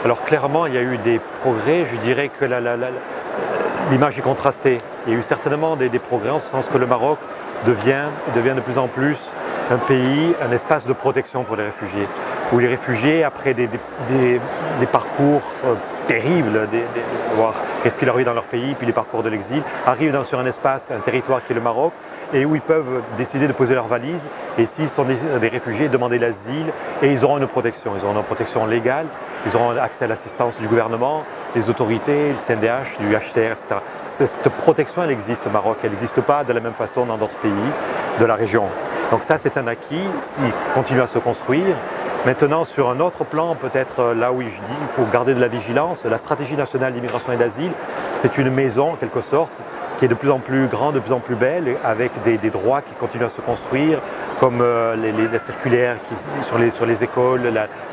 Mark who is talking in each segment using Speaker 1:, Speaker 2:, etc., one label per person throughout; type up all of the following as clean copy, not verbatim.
Speaker 1: Alors clairement, il y a eu des progrès. Je dirais que l'image est contrastée. Il y a eu certainement des progrès en ce sens que le Maroc devient de plus en plus un pays, un espace de protection pour les réfugiés, où les réfugiés, après des parcours terribles, voir qu'est-ce qui leur arrive dans leur pays, puis les parcours de l'exil, arrivent sur un espace, un territoire qui est le Maroc, et où ils peuvent décider de poser leurs valises, et s'ils sont des réfugiés, demander l'asile, et ils auront une protection légale, ils auront accès à l'assistance du gouvernement, des autorités, du CNDH, du HCR, etc. Cette protection, elle existe au Maroc, elle n'existe pas de la même façon dans d'autres pays de la région. Donc ça, c'est un acquis, il continue à se construire. Maintenant, sur un autre plan, peut-être là où je dis il faut garder de la vigilance, la stratégie nationale d'immigration et d'asile, c'est une maison en quelque sorte qui est de plus en plus grande, de plus en plus belle, avec des droits qui continuent à se construire, comme les circulaires sur les écoles,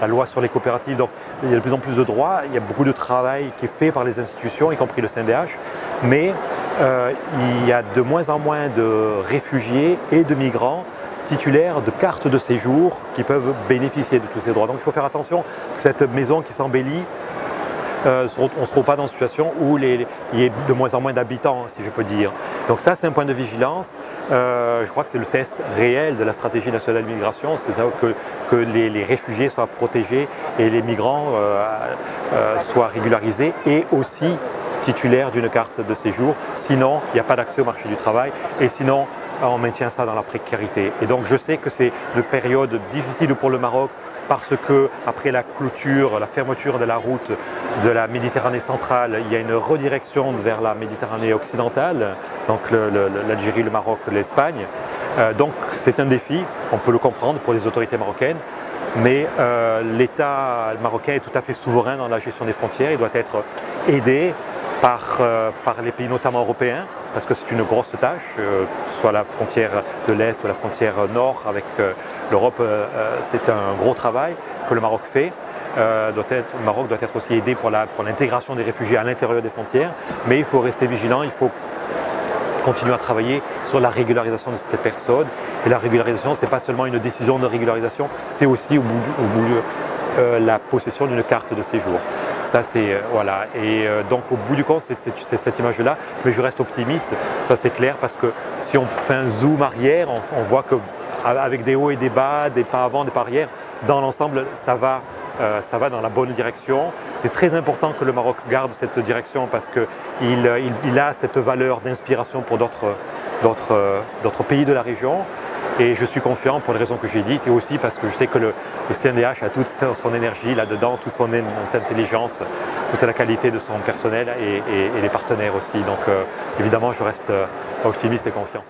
Speaker 1: la loi sur les coopératives. Donc il y a de plus en plus de droits, il y a beaucoup de travail qui est fait par les institutions, y compris le CNDH, mais il y a de moins en moins de réfugiés et de migrants titulaires de cartes de séjour qui peuvent bénéficier de tous ces droits. Donc il faut faire attention que cette maison qui s'embellit, on ne se trouve pas dans une situation où il y ait de moins en moins d'habitants, si je peux dire. Donc ça, c'est un point de vigilance. Je crois que c'est le test réel de la stratégie nationale d'immigration, c'est-à-dire que les réfugiés soient protégés et les migrants soient régularisés et aussi titulaires d'une carte de séjour. Sinon, il n'y a pas d'accès au marché du travail et sinon, on maintient ça dans la précarité. Et donc je sais que c'est une période difficile pour le Maroc parce que après la clôture, la fermeture de la route de la Méditerranée centrale, il y a une redirection vers la Méditerranée occidentale, donc l'Algérie, le Maroc, l'Espagne. Donc c'est un défi, on peut le comprendre pour les autorités marocaines, mais l'État marocain est tout à fait souverain dans la gestion des frontières, il doit être aidé par les pays notamment européens, parce que c'est une grosse tâche, soit la frontière de l'Est ou la frontière nord avec l'Europe, c'est un gros travail que le Maroc fait. Le Maroc doit être aussi aidé pour l'intégration des réfugiés à l'intérieur des frontières, mais il faut rester vigilant, il faut continuer à travailler sur la régularisation de cette personne. Et la régularisation, ce n'est pas seulement une décision de régularisation, c'est aussi la possession d'une carte de séjour. Ça c'est voilà, et donc au bout du compte c'est cette image-là, mais je reste optimiste, ça c'est clair, parce que si on fait un zoom arrière, on voit qu'avec des hauts et des bas, des pas avant, des pas arrière, dans l'ensemble ça va dans la bonne direction. C'est très important que le Maroc garde cette direction parce qu'il a cette valeur d'inspiration pour d'autres pays de la région. Et je suis confiant pour les raisons que j'ai dites et aussi parce que je sais que le CNDH a toute son énergie là-dedans, toute son intelligence, toute la qualité de son personnel et les partenaires aussi. Donc évidemment, je reste optimiste et confiant.